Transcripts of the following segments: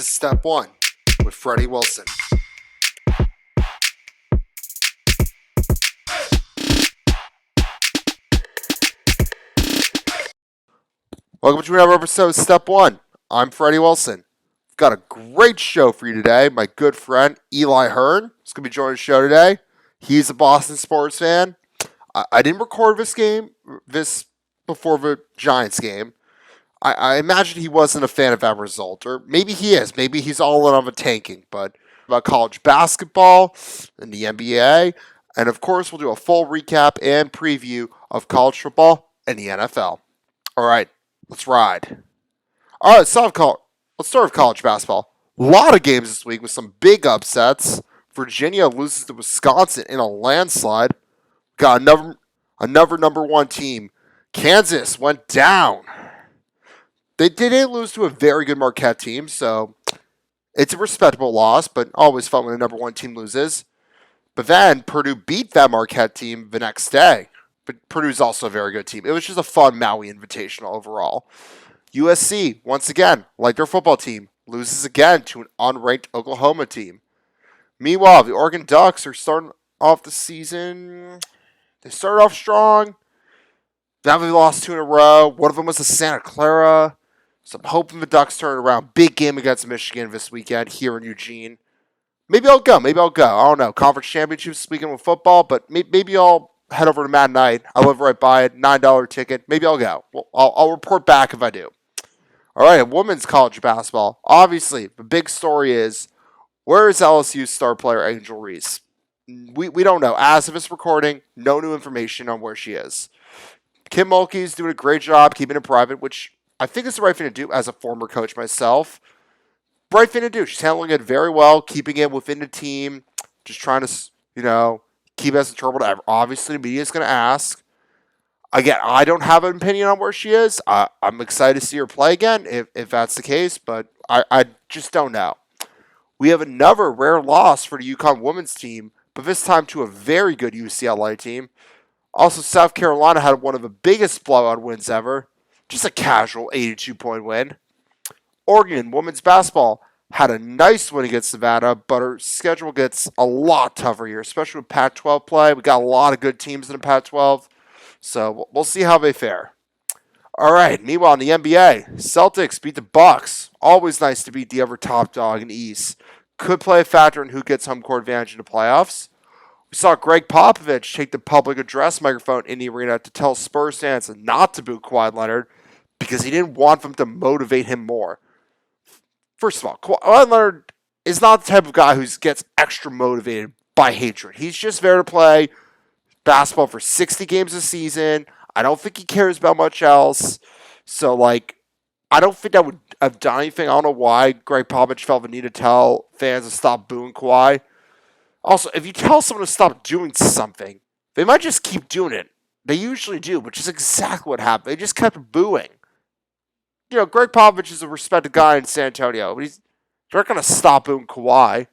is Step 1 with Freddie Wilson. Welcome to another episode of Step 1. I'm Freddie Wilson. I've got a great show for you today. My good friend Eli Hearn is going to be joining the show today. He's a Boston sports fan. I didn't record this before the Giants game. I imagine he wasn't a fan of that result, or maybe he is. Maybe he's all in on the tanking. But about college basketball and the NBA, and of course we'll do a full recap and preview of college football and the NFL. All right, let's ride. All right, let's start with college basketball. A lot of games this week with some big upsets. Virginia loses to Wisconsin in a landslide. Got another number one team. Kansas went down. They didn't lose to a very good Marquette team, so it's a respectable loss, but always fun when a number one team loses. But then Purdue beat that Marquette team the next day. But Purdue's also a very good team. It was just a fun Maui Invitational overall. USC, once again, like their football team, loses again to an unranked Oklahoma team. Meanwhile, the Oregon Ducks are starting off the season. They started off strong. Now they lost 2 in a row. One of them was to Santa Clara. So I'm hoping the Ducks turn it around. Big game against Michigan this weekend here in Eugene. Maybe I'll go. I don't know. Conference championships this weekend with football, but maybe I'll head over to Mad Night. I live right by it. $9 ticket. Maybe I'll go. Well, I'll report back if I do. All right, women's college basketball. Obviously, the big story is, where is LSU's star player Angel Reese? We don't know. As of this recording, no new information on where she is. Kim Mulkey's doing a great job keeping it private, which I think is the right thing to do as a former coach myself. Right thing to do. She's handling it very well, keeping it within the team, just trying to, keep it as interpreted. Obviously, the media is going to ask. Again, I don't have an opinion on where she is. I'm excited to see her play again, if that's the case, but I just don't know. We have another rare loss for the UConn women's team, but this time to a very good UCLA team. Also, South Carolina had one of the biggest blowout wins ever. Just a casual 82-point win. Oregon women's basketball had a nice win against Nevada, but her schedule gets a lot tougher here, especially with Pac-12 play. We got a lot of good teams in the Pac-12, so we'll see how they fare. All right, meanwhile in the NBA, Celtics beat the Bucks. Always nice to beat the other top dog in the East. Could play a factor in who gets home court advantage in the playoffs. We saw Greg Popovich take the public address microphone in the arena to tell Spurs fans not to boo Kawhi Leonard because he didn't want them to motivate him more. First of all, Kawhi Leonard is not the type of guy who gets extra motivated by hatred. He's just there to play basketball for 60 games a season. I don't think he cares about much else. So, I don't think that would have done anything. I don't know why Greg Popovich felt the need to tell fans to stop booing Kawhi. Also, if you tell someone to stop doing something, they might just keep doing it. They usually do, which is exactly what happened. They just kept booing. Greg Popovich is a respected guy in San Antonio, but they're not going to stop booing Kawhi.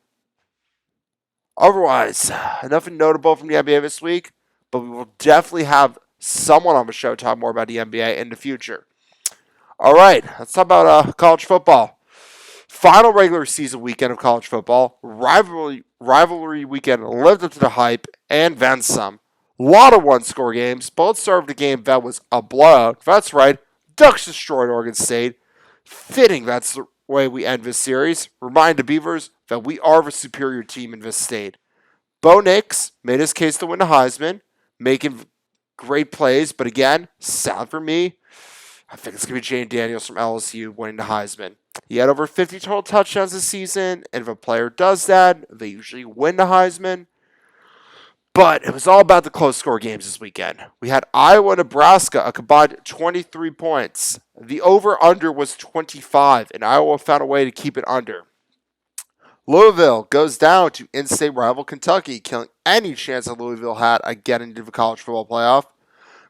Otherwise, nothing notable from the NBA this week, but we will definitely have someone on the show talk more about the NBA in the future. All right, let's talk about college football. Final regular season weekend of college football. Rivalry weekend lived up to the hype and then some. A lot of one-score games. Both served a game that was a blowout. That's right. Ducks destroyed Oregon State. Fitting that's the way we end this series. Remind the Beavers that we are the superior team in this state. Bo Nix made his case to win the Heisman, making great plays, but again, sad for me. I think it's going to be Jane Daniels from LSU winning the Heisman. He had over 50 total touchdowns this season, and if a player does that, they usually win the Heisman. But it was all about the close score games this weekend. We had Iowa-Nebraska, a combined 23 points. The over-under was 25, and Iowa found a way to keep it under. Louisville goes down to in-state rival Kentucky, killing any chance that Louisville had of getting into the college football playoff.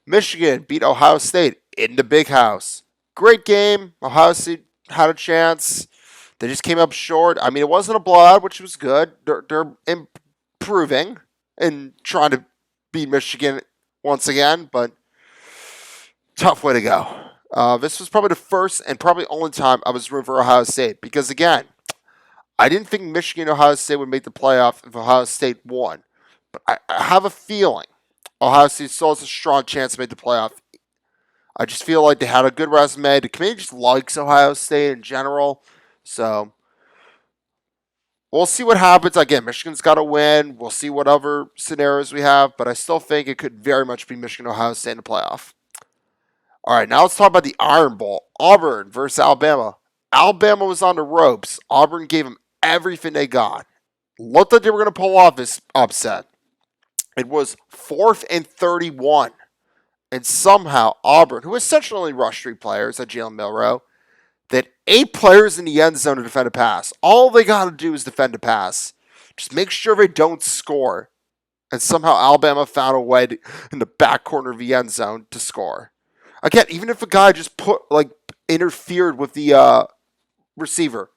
Michigan beat Ohio State in the Big House. Great game. Ohio State had a chance. They just came up short. I mean, it wasn't a blowout, which was good. They're improving and trying to beat Michigan once again, but tough way to go. This was probably the first and probably only time I was rooting for Ohio State because, again, I didn't think Michigan and Ohio State would make the playoff if Ohio State won. But I have a feeling Ohio State still has a strong chance to make the playoff. I just feel like they had a good resume. The committee just likes Ohio State in general. So we'll see what happens. Again, Michigan's got to win. We'll see what other scenarios we have. But I still think it could very much be Michigan Ohio State in the playoff. All right, now let's talk about the Iron Bowl. Auburn versus Alabama. Alabama was on the ropes. Auburn gave them everything they got. Looked like they were going to pull off this upset. It was 4th and 31. And somehow Auburn, who essentially only rushed 3 players at Jalen Milroe, that 8 players in the end zone to defend a pass. All they got to do is defend a pass. Just make sure they don't score. And somehow Alabama found a way in the back corner of the end zone to score. Again, even if a guy just interfered with the receiver,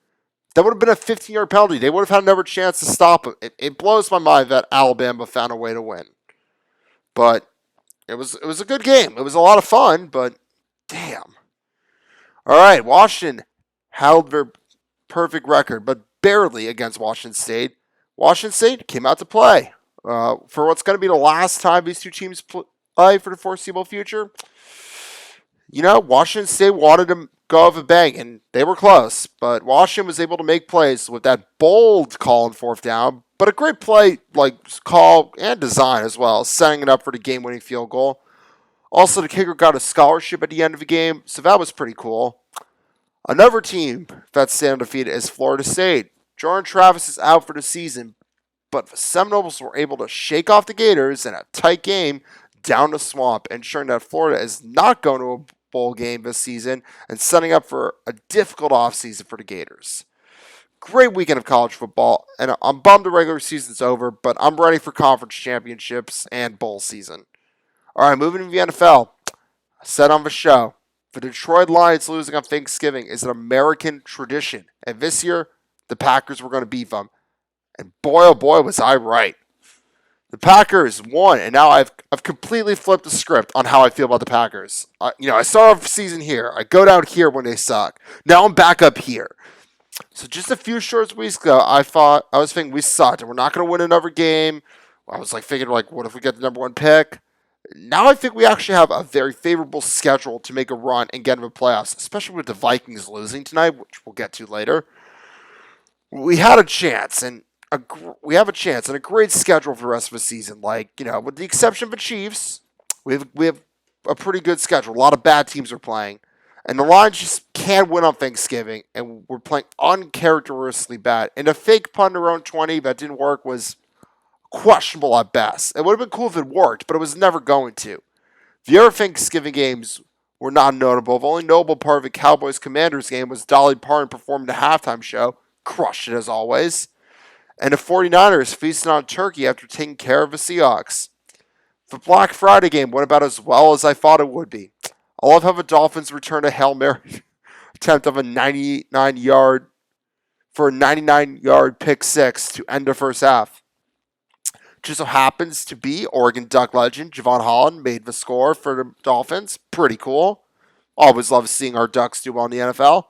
that would have been a 15-yard penalty. They would have had another chance to stop him. It blows my mind that Alabama found a way to win. But it was a good game. It was a lot of fun, but damn. All right, Washington held their perfect record, but barely against Washington State. Washington State came out to play for what's going to be the last time these two teams play for the foreseeable future. You know, Washington State wanted to go off a bang, and they were close. But Washington was able to make plays with that bold call on 4th down, but a great play, call and design as well, setting it up for the game-winning field goal. Also, the kicker got a scholarship at the end of the game, so that was pretty cool. Another team that's staying undefeated is Florida State. Jordan Travis is out for the season, but the Seminoles were able to shake off the Gators in a tight game down the swamp, ensuring that Florida is not going to a bowl game this season and setting up for a difficult offseason for the Gators. Great weekend of college football, and I'm bummed the regular season's over, but I'm ready for conference championships and bowl season. All right, moving to the NFL. I said on the show, the Detroit Lions losing on Thanksgiving is an American tradition, and this year, the Packers were going to beat them. And boy, oh boy, was I right. The Packers won, and now I've completely flipped the script on how I feel about the Packers. I start off the season here. I go down here when they suck. Now I'm back up here. So just a few short weeks ago, I was thinking we sucked, and we're not going to win another game. I was thinking, what if we get the number 1 pick? Now I think we actually have a very favorable schedule to make a run and get into the playoffs, especially with the Vikings losing tonight, which we'll get to later. We had a chance, and we have a chance and a great schedule for the rest of the season. With the exception of the Chiefs, we have a pretty good schedule. A lot of bad teams are playing. And the Lions just can't win on Thanksgiving, and we're playing uncharacteristically bad. And a fake punt around 20 that didn't work was questionable at best. It would have been cool if it worked, but it was never going to. The other Thanksgiving games were not notable. The only notable part of the Cowboys-Commanders game was Dolly Parton performing the halftime show. Crushed it as always. And the 49ers feasted on turkey after taking care of the Seahawks. The Black Friday game went about as well as I thought it would be. I love how the Dolphins returned a Hail Mary attempt of a 99-yard pick six to end the first half. Just so happens to be Oregon Duck legend Javon Holland made the score for the Dolphins. Pretty cool. Always love seeing our Ducks do well in the NFL.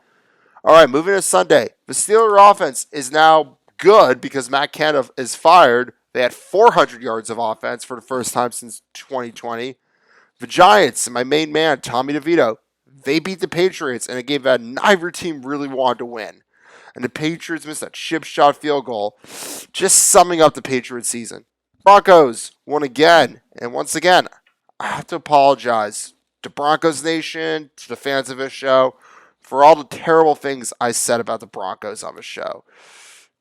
All right, moving to Sunday. The Steelers offense is now good because Matt Canada is fired. They had 400 yards of offense for the first time since 2020. The Giants and my main man, Tommy DeVito, they beat the Patriots in a game that neither team really wanted to win. And the Patriots missed a chip shot field goal, just summing up the Patriots season. Broncos won again. And once again, I have to apologize to Broncos Nation, to the fans of this show, for all the terrible things I said about the Broncos on the show.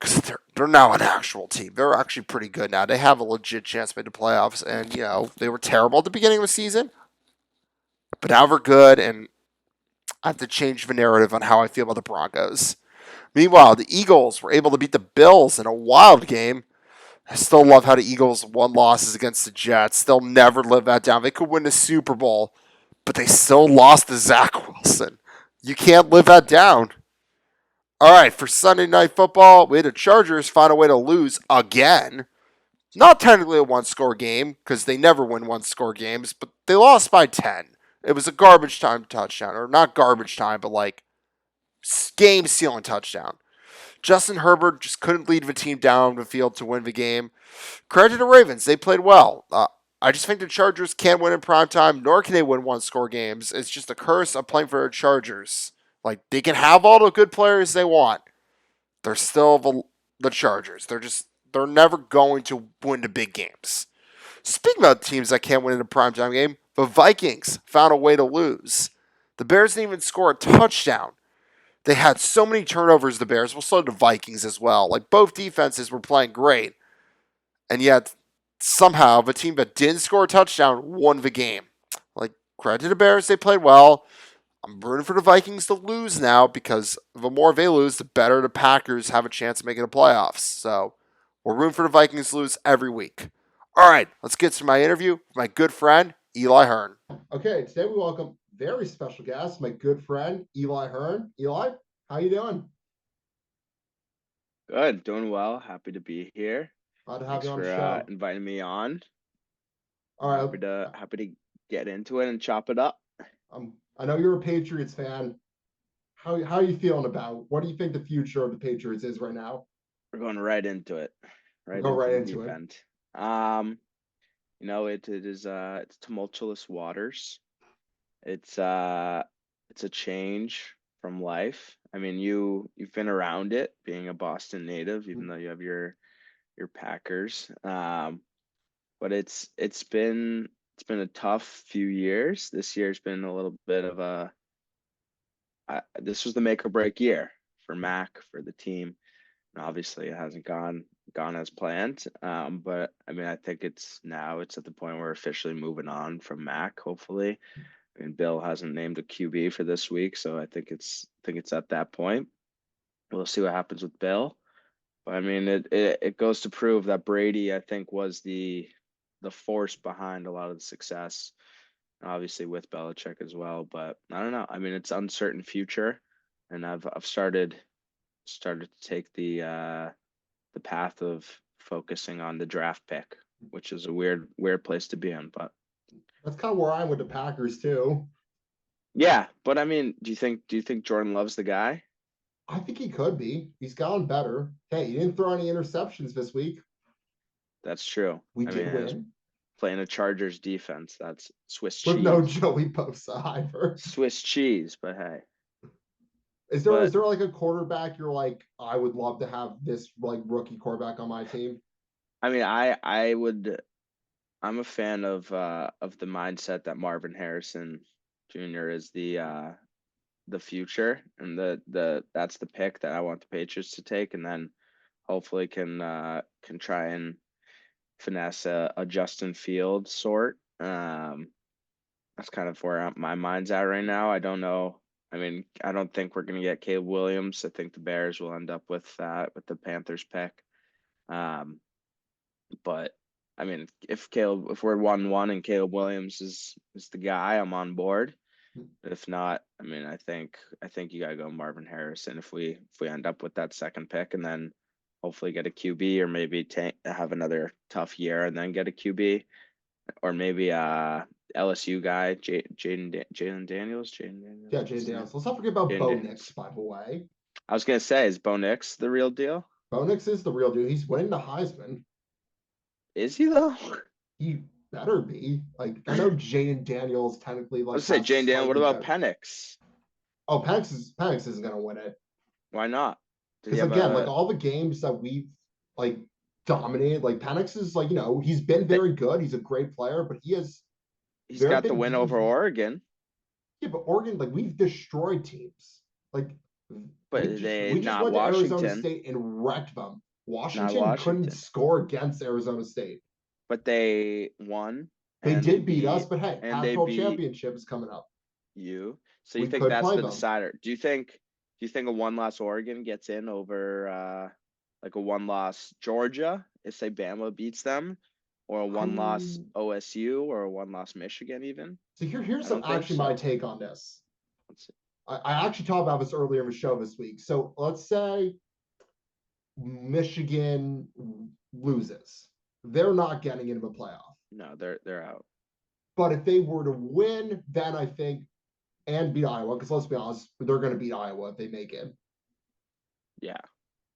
Because they're now an actual team. They're actually pretty good now. They have a legit chance to make the playoffs. And, they were terrible at the beginning of the season. But now they're good, and I have to change the narrative on how I feel about the Broncos. Meanwhile, the Eagles were able to beat the Bills in a wild game. I still love how the Eagles won losses against the Jets. They'll never live that down. They could win the Super Bowl, but they still lost to Zach Wilson. You can't live that down. All right, for Sunday Night Football, we had the Chargers find a way to lose again. Not technically a one-score game, because they never win one-score games, but they lost by 10. It was a garbage time touchdown, or not garbage time, but game-sealing touchdown. Justin Herbert just couldn't lead the team down the field to win the game. Credit to the Ravens. They played well. I just think the Chargers can't win in prime time, nor can they win one-score games. It's just a curse of playing for the Chargers. Like, they can have all the good players they want. They're still the Chargers. They're never going to win the big games. Speaking about teams that can't win in a primetime game, the Vikings found a way to lose. The Bears didn't even score a touchdown. They had so many turnovers, the Bears. Well, so did the Vikings as well. Like, both defenses were playing great. And yet, somehow, the team that didn't score a touchdown won the game. Like, credit to the Bears, they played well. I'm rooting for the Vikings to lose now because the more they lose, the better the Packers have a chance of making the playoffs. So we're rooting for the Vikings to lose every week. All right, let's get to my interview with my good friend, Eli Hearn. Okay, today we welcome very special guest, my good friend, Eli Hearn. Eli, how you doing? Good, doing well. Happy to be here. Glad to have Thanks you on the for show. inviting me on. All I'm right, happy to get into it and chop it up. I know you're a Patriots fan. How are you feeling about? What do you think the future of the Patriots is right now? We're going right into it, We'll right go into right the into deep it. end. It is it's tumultuous waters. It's it's a change from life. I mean, you've been around it, being a Boston native, even though you have your Packers. But it's been a tough few years. This year's been a little bit of this was the make or break year for Mac, for the team. And obviously it hasn't gone as planned. But I mean, I think it's at the point where we're officially moving on from Mac, hopefully. I mean, Bill hasn't named a QB for this week, so I think it's at that point. We'll see what happens with Bill. But I mean, it goes to prove that Brady, I think, was the force behind a lot of the success, obviously with Belichick as well. But I don't know. I mean, it's uncertain future, and I've started to take the path of focusing on the draft pick, which is a weird place to be in. But That's kind of where I'm with the Packers too. yeah, but I mean, do you think Jordan Love's the guy? I think he could be. He's gotten better. Hey, he didn't throw any interceptions this week. That's true. We I did mean, it was win playing a Chargers defense. That's Swiss with no cheese. Joey Bosa either. Swiss cheese, but hey. Is But there like a quarterback you're like, I would love to have this like rookie quarterback on my team? I mean, I'm a fan of the mindset that Marvin Harrison Jr. is the future, and that's the pick that I want the Patriots to take, and then hopefully can try and finesse a Justin Fields sort. That's kind of where my mind's at right now. I don't know. I mean, I don't think we're gonna get Caleb Williams. I think the Bears will end up with that with the Panthers pick. Um, but I mean, if we're 1-1 and Caleb Williams is the guy, I'm on board. If not, I mean, I think you gotta go Marvin Harrison if we end up with that second pick, and then hopefully get a QB, or maybe have another tough year and then get a QB, or maybe LSU guy Jalen Daniels. Jalen Daniels, Yeah, what's Jay his name? Daniels. Let's not forget about Jalen Bo Nix, Daniels. by the way. I was gonna say, is Bo Nix the real deal? Bo Nix is the real dude. He's winning the Heisman. Is he though? He better be. Like, I know Jaden Daniels technically I like was gonna has say Jalen Daniels. What slightly about better. Penix? Oh, Penix isn't gonna win it. Why not? Did he Because have again, like a? all the games that we've like dominated, like Penix is like, he's been They, very good. He's a great player, but he has he's there have got the been win over games. Oregon, Yeah, but Oregon, like we've destroyed teams. Like but they we just not went to Arizona Washington, State and wrecked them. not Washington couldn't Washington, score against Arizona State. but they won They and they did beat us, beat but hey, and they Pac-12 beat championship is coming up. you. So you We think could that's play the them. decider? Do you think a one loss Oregon gets in over like a one loss Georgia if say Bama beats them, or a one loss I'm OSU, or a one loss Michigan even? so I here's some don't think actually my so. take on this. Let's see. I actually talked about this earlier in the show this week. So let's say Michigan loses. They're not getting into the playoff. No, they're out. But if they were to win, then I think and beat Iowa, because let's be honest, they're going to beat Iowa if they make it. Yeah.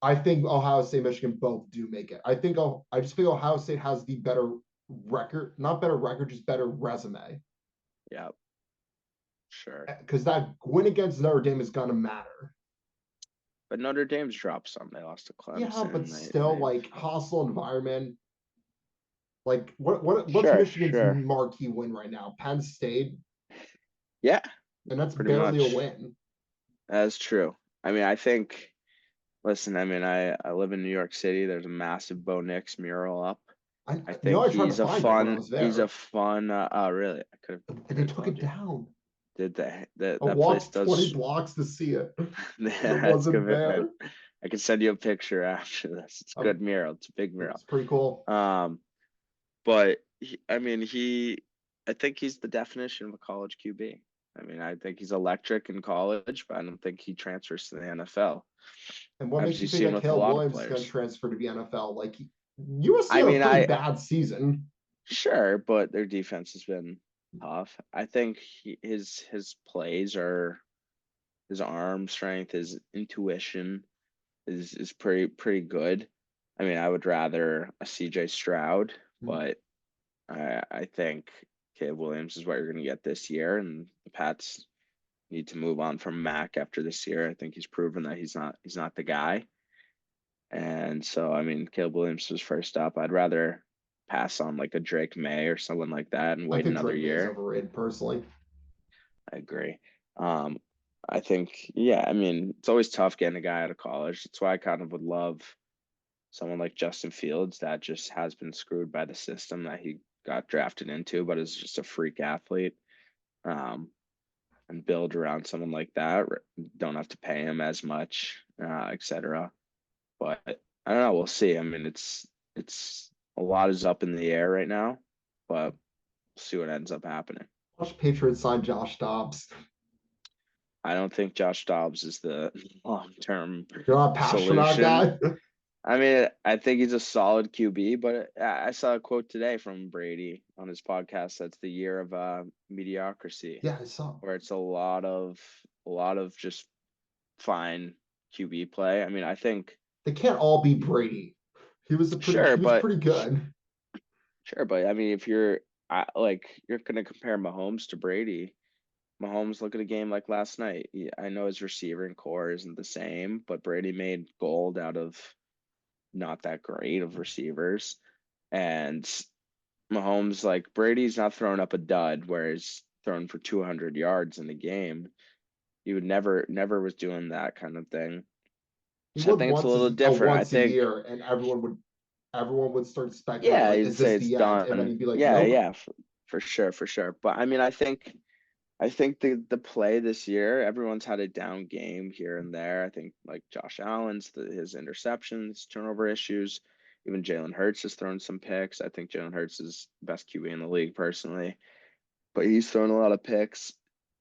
I think Ohio State, Michigan both do make it. I just think Ohio State has the better record, not better record, just better resume. Yeah, sure. Because that win against Notre Dame is gonna matter. But Notre Dame's dropped some. They lost to Yeah, but Clemson. still, They've like hostile environment. Like what's sure, Michigan's sure. marquee win right now? Penn State, Yeah, and that's pretty barely a much. win. That's true. I mean, I think. Listen, I mean, I live in New York City. There's a massive Bo Nix mural up. I think I tried to find it when I was he's a there. fun. Oh, really? Could They have took told it you. down. Did that I that place walked 20 does. blocks to see it, and it That's wasn't commitment. there. I can send you a picture after this. It's a good mural. It's a big mural. It's pretty cool. But I mean, I think he's the definition of a college QB. I mean, I think he's electric in college, but I don't think he transfers to the NFL. And what makes As you you've think seen that with a Caleb lot of Williams is going to players. transfer to the NFL? Like USC I had a mean, pretty bad season. sure, but their defense has been tough. I think his plays are his arm strength, his intuition is pretty good. I mean, I would rather a CJ Stroud, but I think Caleb Williams is what you're going to get this year, and the Pats need to move on from Mac after this year. I think he's proven that he's not the guy. And so, I mean, Caleb Williams was first up. I'd rather pass on like a Drake May or someone like that and I wait think another Drake May is year. overrated personally. I agree. Um, I think, yeah, I mean, it's always tough getting a guy out of college. That's why I kind of would love someone like Justin Fields that just has been screwed by the system that he got drafted into, but is just a freak athlete. Um, and build around someone like that. Don't have to pay him as much, etc. But I don't know. We'll see. I mean, it's a lot is up in the air right now, but we'll see what ends up happening. Watch Patriots sign Josh Dobbs. I don't think Josh Dobbs is the long term You're not a passionate solution. guy. I mean, I think he's a solid QB, but I saw a quote today from Brady on his podcast. That's the year of mediocrity, Yeah, I saw. where it's a lot of just fine QB play. I mean, I think They can't all be Brady. sure, He was but pretty good. sure, but I mean, if you're gonna compare Mahomes to Brady, Mahomes, look at a game like last night. I know his receiving core isn't the same, but Brady made gold out of not that great of receivers. And Mahomes, like Brady's not throwing up a dud, whereas throwing for 200 yards in the game. He would never was doing that kind of thing. He So I would think it's a little different. I once a think, year, and everyone would start speculating yeah, like, you'd is say this it's the end? And then done. he'd be like, Yeah, nope. yeah, for sure, for sure. But I mean, I think the play this year, everyone's had a down game here and there. I think like Josh Allen's his interceptions, turnover issues. Even Jalen Hurts has thrown some picks. I think Jalen Hurts is the best QB in the league personally, but he's thrown a lot of picks,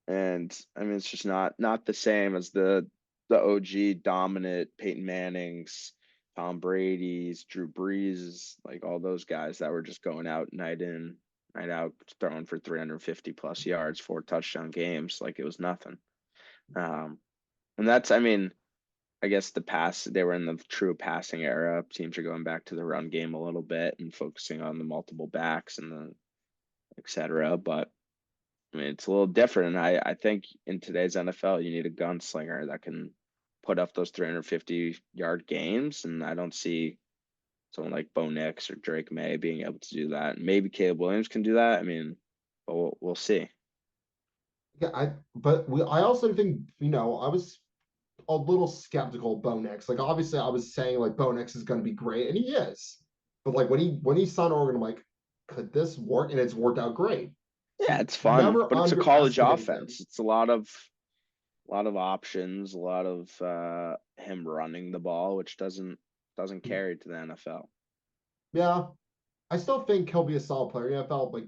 and I mean it's just not the same as the OG dominant Peyton Manning's, Tom Brady's, Drew Brees, like all those guys that were just going out night in, night out, throwing for 350 plus yards, 4 touchdown games, like it was nothing. Um, and that's, I mean, I guess they were in the true passing era. Teams are going back to the run game a little bit and focusing on the multiple backs and the et cetera. But I mean, it's a little different. And I think in today's NFL, you need a gunslinger that can put up those 350-yard games. And I don't see someone like Bo Nix or Drake May being able to do that. Maybe Caleb Williams can do that. I mean, but we'll see. Yeah, I also think I was a little skeptical of Bo Nix. Like obviously I was saying like Bo Nix is going to be great, and he is. But like when he signed Oregon, I'm like, could this work? And it's worked out great. Yeah, So it's fun, never but it's a college underestimate him. offense. It's a lot of options, a lot of him running the ball, which doesn't carry to the NFL. Yeah, I still think he'll be a solid player in the NFL. Like,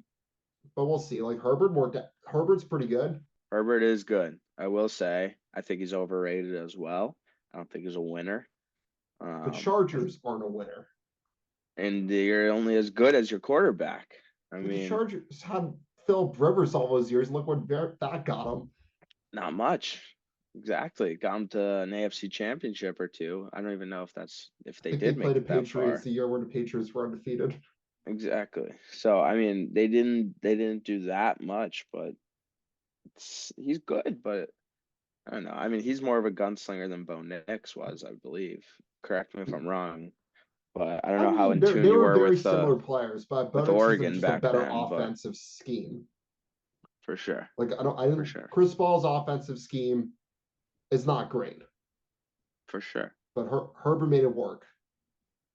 but we'll see. Like Herbert's pretty good. Herbert is good. I will say, I think he's overrated as well. I don't think he's a winner. The Um, Chargers aren't a winner. and you're only as good as your quarterback. I But the mean, Chargers had Philip Rivers all those years. Look what that got him. not much. Exactly. Got them to an AFC championship or two. I don't even know if I they think they did make played the it that Patriots far. the year where the Patriots were undefeated. Exactly. So I mean, they didn't do that much, but he's good. But I don't know. I mean, he's more of a gunslinger than Bo Nix was, I believe. Correct me if I'm wrong, but I don't I know how mean, in they tune you were were very similar players, but with Bonix is Oregon just a back better then, but offensive scheme. for sure, Like I for didn't. sure, Chris Paul's offensive scheme is not great, for sure. but Herbert made it work.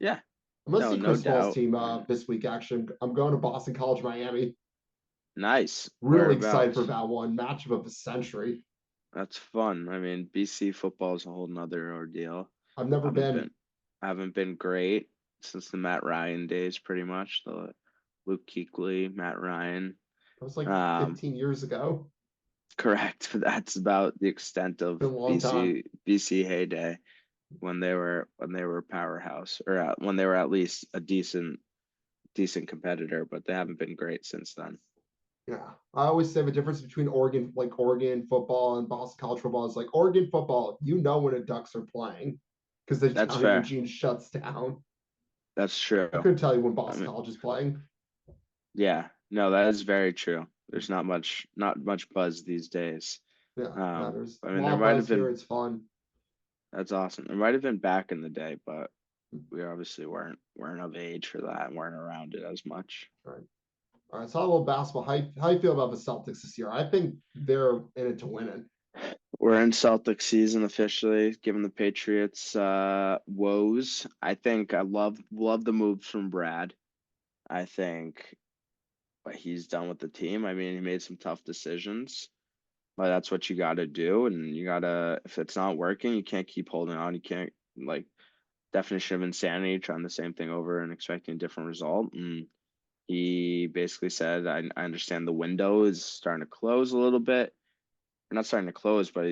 Yeah, I'm gonna no, see no Chris Paul's doubt. team And this week. Actually, I'm going to Boston College, Miami. nice. Really excited for Whereabouts? that one matchup of the century. That's fun. I mean, BC football is a whole nother ordeal. I've never Haven't been. been haven't been great since the Matt Ryan days, pretty much. The Luke Kuechly, Matt Ryan. That was like Um, 15 years ago. correct. That's about the extent of Been a long time. BC heyday when they were a powerhouse or when they were at least a decent competitor, but they haven't been great since then. Yeah, I always say the difference between Oregon football and Boston College football is like Oregon football. You know when the Ducks are playing because the That's counting fair. machine shuts down. That's I true. couldn't tell you when I Boston mean, College is playing. yeah, no, that is very true. There's not much buzz these days. Yeah, there's I a mean, lot there of might have buzz here. been. It's fun. That's awesome. There might have been back in the day, but we obviously weren't of age for that and weren't around it as much. All right. All right. So a little basketball. How you feel about the Celtics this year? I think they're in it to win it. We're in Celtic season officially, given the Patriots woes. I think I love the moves from Brad. I think what he's done with the team. I mean, he made some tough decisions, but that's what you got to do. And you got to, if it's not working, you can't keep holding on. You can't, like, definition of insanity, trying the same thing over and expecting a different result. And he basically said, I understand the window is starting to close a little bit. Or not starting to close, but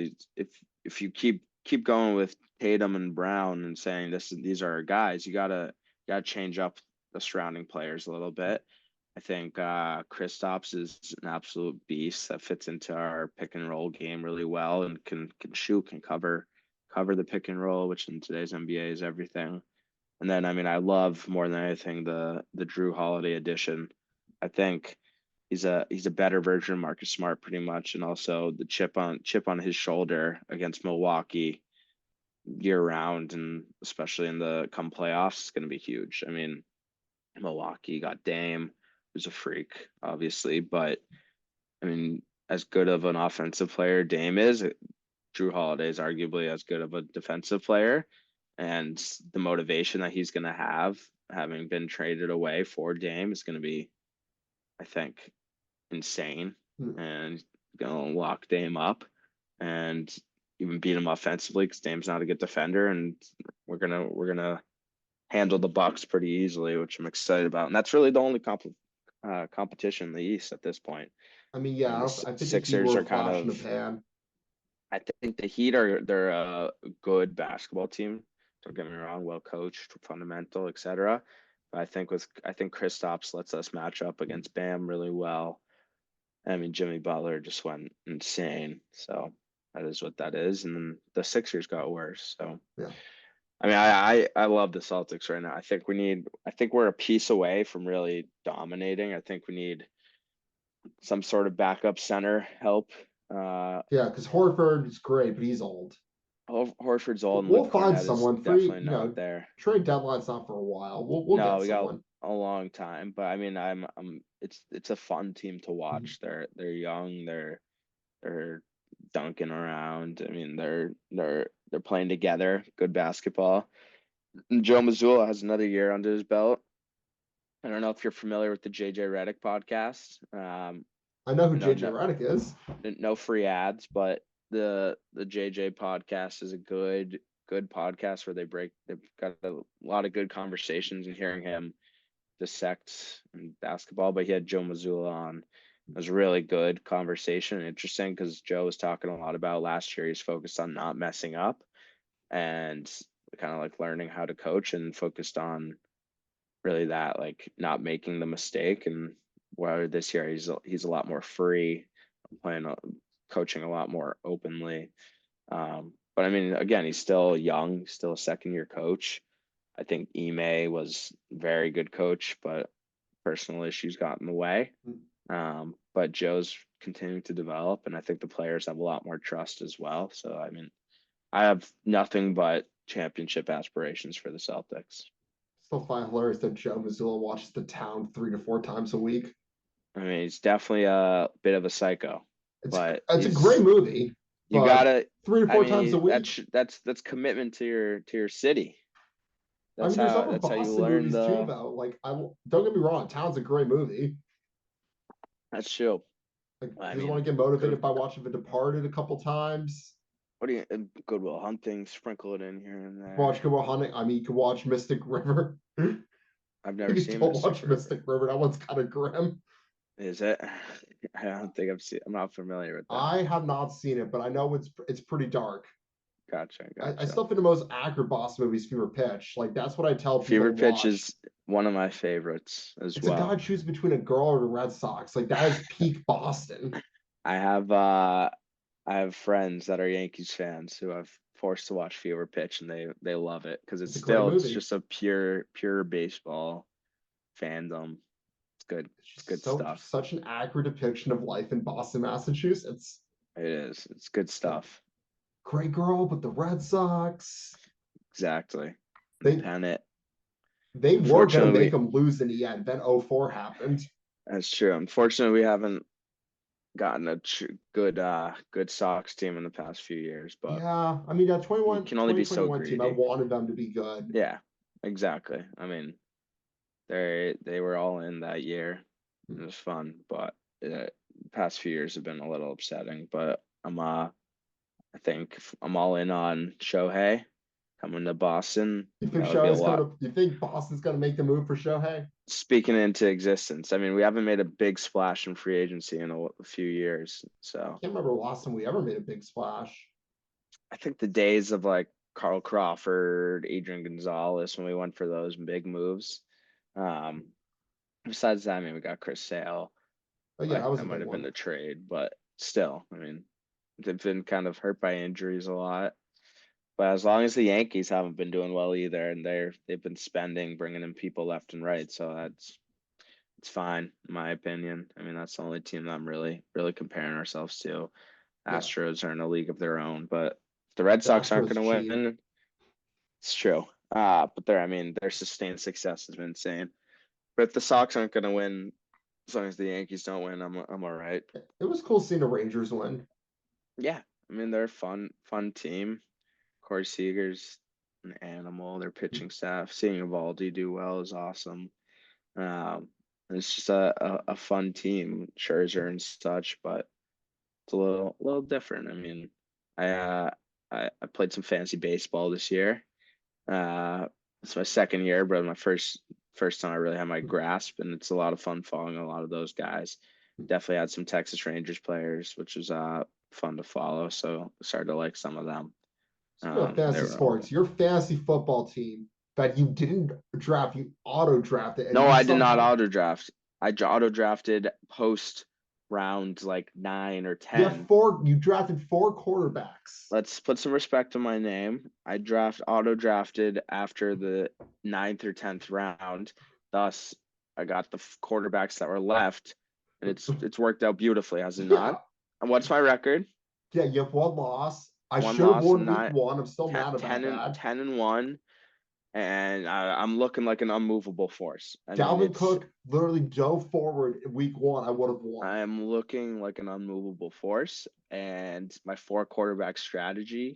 if you keep going with Tatum and Brown and saying these are our guys, you gotta change up the surrounding players a little bit. I think Kristaps is an absolute beast that fits into our pick and roll game really well and can shoot, can cover the pick and roll, which in today's NBA is everything. And then I mean I love more than anything the Drew Holiday edition. I think he's a better version of Marcus Smart pretty much, and also the chip on his shoulder against Milwaukee year round, and especially in the come playoffs, is going to be huge. I mean, Milwaukee got Dame, who's a freak, obviously, but I mean, as good of an offensive player Dame is, Drew Holiday is arguably as good of a defensive player, and the motivation that he's going to have, having been traded away for Dame, is going to be, I think, insane Hmm. and gonna lock Dame up and even beat him offensively because Dame's not a good defender, and we're gonna handle the Bucks pretty easily, which I'm excited about. And that's really the only competition in the East at this point. I mean, I mean, yeah, the I think the Heat Sixers were a are kind flash in the of. pan. I think the Heat they're a good basketball team. Don't get me wrong, well coached, fundamental, etc. But I think Kristaps lets us match up against Bam really well. I mean, Jimmy Butler just went insane. So that is what that is. And then the Sixers got worse. So Yeah. I mean, I love the Celtics right now. I think we're a piece away from really dominating. I think we need some sort of backup center help. Yeah, because Horford is great, but he's old. Horford's old and We'll Luke find Cornett is someone free. definitely not there. Trade deadline's not for a while. We'll No, get we got someone. a long time, but I mean, it's a fun team to watch. They're young, they're dunking around. I mean, they're playing together, good basketball. And Joe Mazzulla has another year under his belt. I don't know if you're familiar with the JJ Redick podcast. I know who No, JJ no, Redick is. no free ads, but the JJ podcast is a good podcast where they've got a lot of good conversations, and hearing him dissect in basketball. But he had Joe Mazzulla on. It was a really good conversation, interesting because Joe was talking a lot about last year. He's focused on not messing up and kind of like learning how to coach, and focused on really that, like not making the mistake. And where this year he's a lot more free, playing, coaching a lot more openly. But I mean, again, he's still young, still a second-year coach. I think Ime was a very good coach, but personal issues got in the way. But Joe's continuing to develop, and I think the players have a lot more trust as well. So, I mean, I have nothing but championship aspirations for the Celtics. Still find hilarious that Joe Mazzulla watches The Town 3 to 4 times a week. I mean, he's definitely a bit of a psycho, It's but it's a great movie, you but gotta. 3 to I 4 times a mean, week. that's commitment to your city. I That's mean, there's how other that's how you Boston learn movies too, the. though. Like, I don't get me wrong, Town's a great movie. That's true. Like, I you just want mean, to get motivated good. by watching The Departed a couple times. What do you Goodwill Hunting? Sprinkle it in here and Watch there. Good Will Hunting. I mean, you can watch Mystic River. I've never Maybe seen don't Mystic watch River. Mystic River. That one's kind of grim. Is it? I don't think I've seen. I'm not familiar with that. I have not seen it, but I know it's pretty dark. Gotcha, I gotcha. still think the most accurate Boston movie is Fever Pitch. Like, that's what I tell people Fever to Pitch watch. is one of my favorites as It's a guy well. choosing between a girl or the Red Sox. Like, that is peak Boston. I have uh I have friends that are Yankees fans who I've forced to watch Fever Pitch and they love it because It's a great it's movie. just a pure baseball fandom. It's good. It's good stuff. Such an accurate depiction of life in Boston, Massachusetts. It is. It's good Like, stuff. great girl, but the Red Sox. Exactly. They Pennant. they were gonna make Unfortunately, them lose in the end. Then 04 happened. that's true. Unfortunately, we haven't gotten a good Sox team in the past few years, but Yeah, I mean that you can only be so 2021 team, I greedy. wanted them to be good. Yeah, exactly. I mean, they were all in that year. It was fun, but the past few years have been a little upsetting. But I think I'm all in on Shohei coming to Boston. You think That would be a Shohei's lot. gonna? You think Boston's gonna make the move for Shohei? Speaking into existence. I mean, we haven't made a big splash in free agency in a few years, I so can't remember the last time we ever made a big splash. I think the days of like Carl Crawford, Adrian Gonzalez, when we went for those big moves. Um, besides that, I mean, we got Chris Sale. But yeah, Like that was that a might big have been one. the trade, but still, I mean, they've been kind of hurt by injuries a lot. But as long as the Yankees haven't been doing well either, and they've been spending, bringing in people left and right, so it's fine in my opinion. I mean, that's the only team that I'm really comparing ourselves to. Yeah, Astros are in a league of their own, but if the Red the Sox aren't Astros going to cheat. win, it's true. But I mean, their sustained success has been insane. But if the Sox aren't going to win, as long as the Yankees don't win, I'm all right. It was cool seeing the Rangers win. Yeah, I mean they're a fun team. Corey Seager's an animal. Their pitching staff, seeing Evaldi do well is awesome. Um, it's just a fun team, Scherzer and such, but it's a little different. I mean, I I played some fantasy baseball this year. It's my second year, but my first time I really had my grasp, and it's a lot of fun following a lot of those guys. Definitely had some Texas Rangers players, which was fun to follow. So started to like some of them. Speaking of They fantasy were all. sports, your fantasy football team that you didn't draft, you auto drafted, and No, you I did not somehow auto draft. Auto drafted post round like 9 or 10. you drafted 4 quarterbacks. Let's put some respect on my name. I auto drafted after the 9th or 10th round. Thus, I got the quarterbacks that were left, and it's worked out beautifully, has it Yeah, not? And what's my record? yeah, you have one loss. I One should have loss won and week nine, one. I'm still 10, mad about 10 and that. 10-1, and I'm looking like an unmovable force. I mean, Dalvin Cook literally dove forward in week one. I would have won. I'm looking like an unmovable force, and my 4 quarterback strategy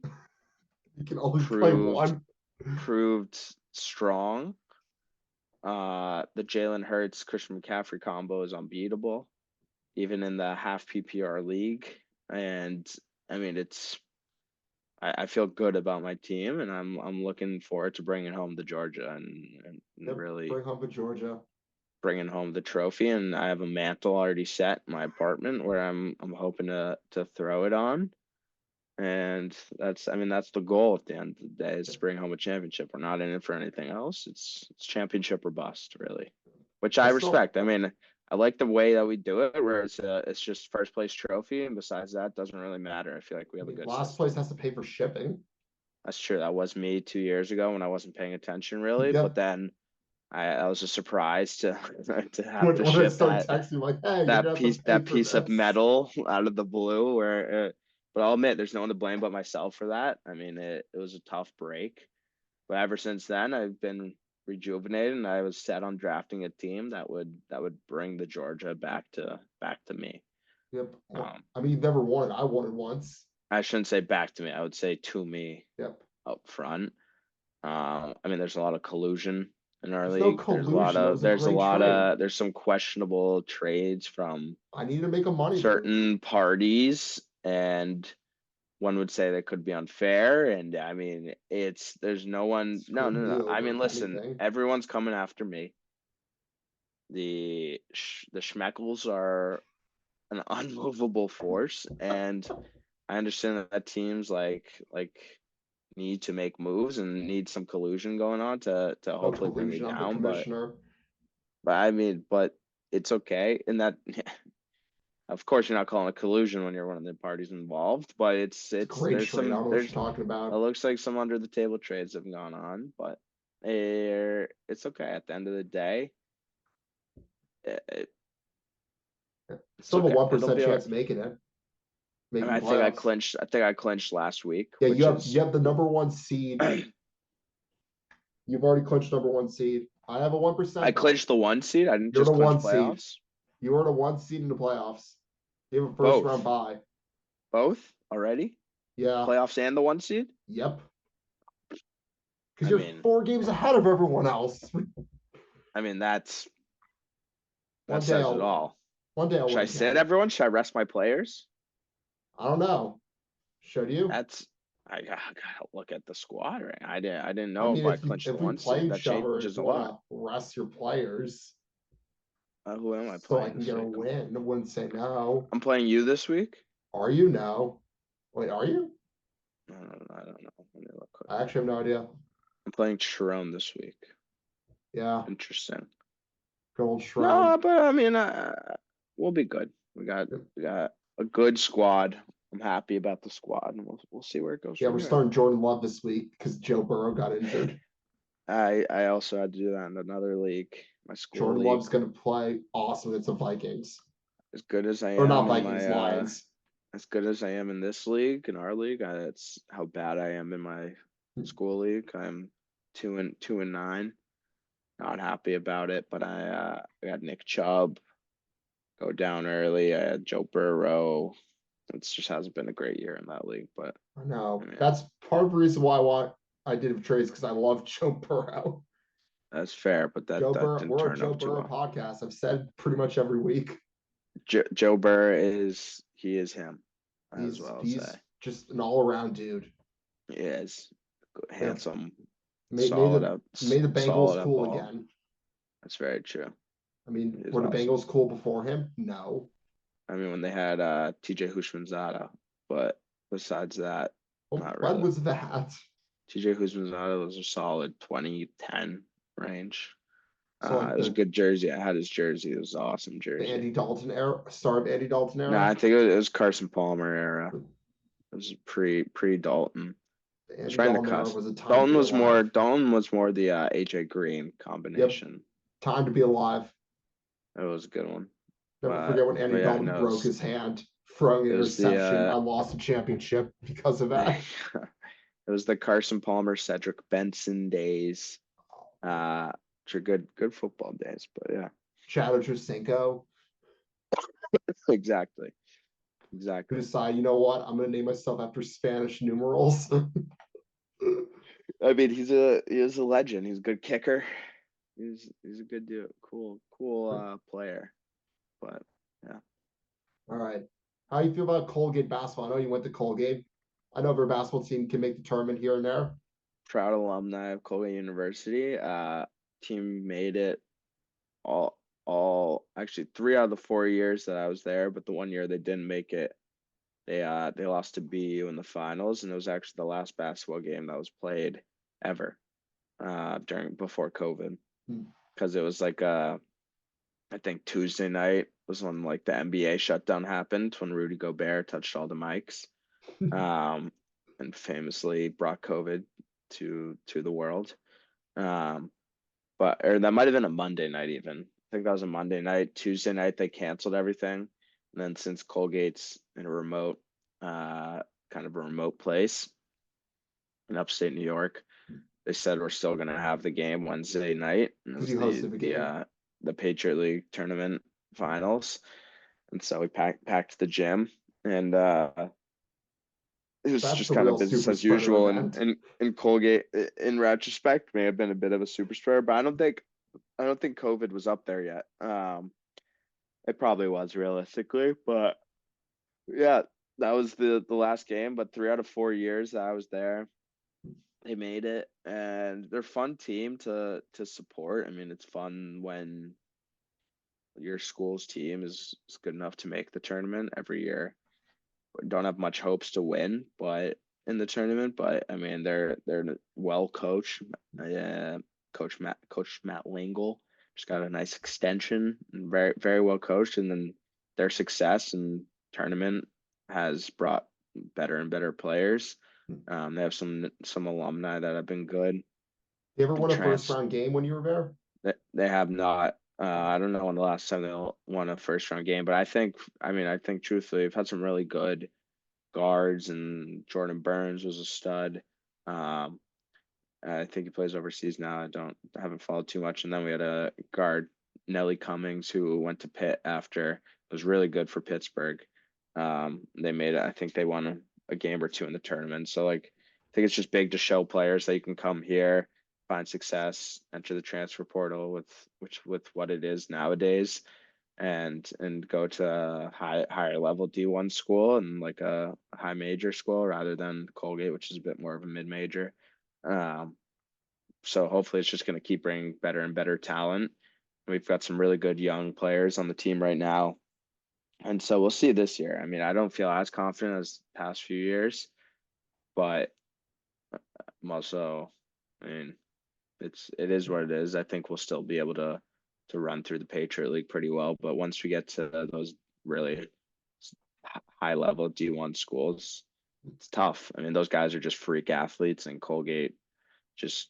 You can only play proved one. proved strong. The Jalen Hurts Christian McCaffrey combo is unbeatable, even in the half PPR league. And I mean, I feel good about my team, and I'm looking forward to bringing home the Georgia and Yep, really bring home to Georgia. bringing home the trophy. And I have a mantle already set in my apartment where I'm hoping to throw it on. And that's the goal at the end of the day is to bring home a championship. We're not in it for anything else. It's championship or bust, really, which I I still respect. I mean, I like the way that we do it, where it's just first place trophy, and besides that, doesn't really matter. I feel like we I have a mean, good last system. place has to pay for shipping. That's true. That was me 2 years ago when I wasn't paying attention really, but Yep. then I was a surprise to to have When to when I ship start texting like, hey, you're gonna have to pay that for piece of this. metal out of the blue. But I'll admit, there's no one to blame but myself for that. I mean, it was a tough break, but ever since then, I've been rejuvenated, and I was set on drafting a team that would bring the Georgia back to me. Yep. Um, I mean, you've never won it. I won it once. I shouldn't say back to me. I would say to me Yep. up front. I mean, there's a lot of collusion in our There's no league. collusion. It was a great trade. There's some questionable trades from I need to make a money move. certain parties, and one would say that could be unfair. And I mean, there's no one. No, Screw no, no. I you, mean, if listen, anything. everyone's coming after me. The Schmeckles are an unmovable force, and I understand that teams like need to make moves and need some collusion going on to No hopefully bring me collusion. I'm the down. commissioner. But I mean, but it's okay. In that, of course, you're not calling it collusion when you're one of the parties involved. But It's a great trade. I don't know what you're there's talking it about. looks like some under the table trades have gone on, but it's okay. At the end of the day, it, it's Still have a okay. one It'll percent be all right. chance of making it, I mean, making playoffs. I think I clinched last week, Yeah, which you is have the number one seed. You've already clinched number one seed. I have a I 1% though. clinched the one seed. I didn't You're the just clinch one seed. playoffs. You are the one seed in the playoffs. You have a first round Both, bye. both already. Yeah. Playoffs and the one seed. Yep. Because I you're mean, 4 games ahead of everyone else. I mean that One day says it I'll all. one day I'll Should I win sit again. everyone? Should I rest my players? I don't know. Should you? That's gotta look at the squad. Right? I didn't I know if mean, I clinched the if we one play seed. That each other, if changes you a want lot. to rest your players, Who am I so I playing can this get a week? win, I wouldn't say no. I'm playing you this week. Are you no? Wait, are you? I don't know. Let me look quick. I actually have no idea. I'm playing Sharon this week. Yeah, Interesting. gold Shrone. No, but I mean, we'll be good. We got a good squad. I'm happy about the squad, and we'll see where it goes Yeah, from we're here. starting Jordan Love this week because Joe Burrow got injured. I also had to do that in another league, my school Jordan league. Love's gonna play awesome against the Vikings. As good as I Or not am in Vikings, my Lions. as good as I am in this league, in our league, that's how bad I am in my school league. I'm 2-9. Not happy about it, but I got Nick Chubb go down early. I had Joe Burrow. It just hasn't been a great year in that league, but I know. I mean, That's part of the reason why I did trades because I love Joe Burrow. that's fair, but Joe that Burrow, didn't we're a turn Joe out too Burrow well. podcast. I've said pretty much every week. Joe Burr he is him, as well as He's say. just an all around dude. He is Yeah. handsome, Made the solid Bengals at cool ball. again. That's very true. I mean, He is were the awesome. Bengals cool before him? No. I mean, when they had TJ Houshmandzadeh, but besides that, Well, not when really. was that? TJ Houshmandzadeh was a solid 2010 range. So like It was a good jersey. I had his jersey. It was an awesome the jersey. Andy Dalton era, start of Andy Dalton No, I era. think it was Carson Palmer era. It was pre Dalton. The It's Andy right in the Dalton era cusp. was a time to be alive. Dalton was more the AJ Green Yep, combination. time to be alive. It was a good one. Never forget when Andy yeah, Dalton no, broke his hand throwing an it was interception. I the lost the championship because of that. it was the Carson Palmer, Cedric Benson days. Which are good football days, but yeah. Chad Ochocinco. Exactly. Who decide, you know what? I'm gonna name myself after Spanish numerals. I mean, he is a legend. He's a good kicker. He's a good dude. Cool player. But yeah. All right. How you feel about Colgate basketball? I know you went to Colgate. I know every basketball team can make the tournament here and there. Proud alumni of Colgate University. Team made it all actually 3 out of the 4 years that I was there, but the one year they didn't make it, they lost to BU in the finals, and it was actually the last basketball game that was played ever before COVID, because it was like a I think Tuesday night was when like the NBA shutdown happened, when Rudy Gobert touched all the mics, and famously brought COVID to the world. Um, or that might have been a Monday night even. I think that was a Monday night. Tuesday night they canceled everything, and then since Colgate's in a remote, kind of a remote place in upstate New York, they said we're still gonna have the game Wednesday night. And it Because was you hosted the game. the Patriot League tournament finals, and so we packed the gym, and it was That's just the kind of real business super as spreader usual. And event. Colgate, in retrospect, may have been a bit of a super spreader, but I don't think COVID was up there yet. It probably was realistically, but yeah, that was the last game. But 3 out of 4 years that I was there, they made it, and they're a fun team to support. I mean, it's fun when your school's team is good enough to make the tournament every year. Don't have much hopes to win, but in the tournament, but I mean they're well coached. Coach Matt Langle just got a nice extension and very well coached, and then their success in tournament has brought better and better players. They have some alumni that have been good. You ever won a first Trans round game when you were there? they have not. I don't know when the last time they won a first round game, but I think truthfully, we've had some really good guards, and Jordan Burns was a stud. Um, I think he plays overseas now. I haven't followed too much. And then we had a guard, Nelly Cummings, who went to Pitt after. It was really good for Pittsburgh. They made it. I think they won a game or two in the tournament. So like, I think it's just big to show players that you can come here, find success, enter the transfer portal with what it is nowadays, and go to a higher level D1 school and like a high major school rather than Colgate, which is a bit more of a mid major. Um, so hopefully it's just going to keep bringing better and better talent. We've got some really good young players on the team right now, and so we'll see this year. I mean, I don't feel as confident as the past few years, but I'm also, I mean, it is what it is. I think we'll still be able to run through the Patriot League pretty well, but once we get to those really high level D1 schools, it's tough. I mean, those guys are just freak athletes, and Colgate just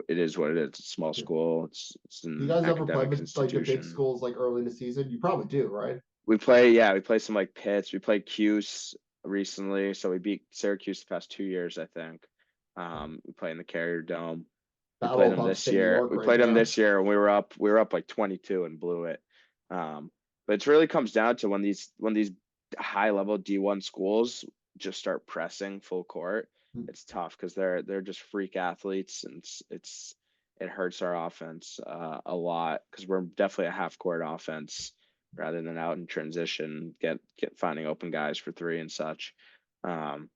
it is what it is. It's a small school. It's Do you an guys ever play academic with like the big institution. schools like early in the season? You probably do, right? We play some like Pitts. We played Cuse recently, so we beat Syracuse the past 2 years, I think. We play in the Carrier Dome. We Battle played of them this upstate New year. York We right played them there. this year, and we were up like 22 and blew it. But it really comes down to when these high level D1 schools just start pressing full court. It's tough because they're just freak athletes, and it hurts our offense a lot because we're definitely a half court offense rather than out in transition, get finding open guys for three and such. Um,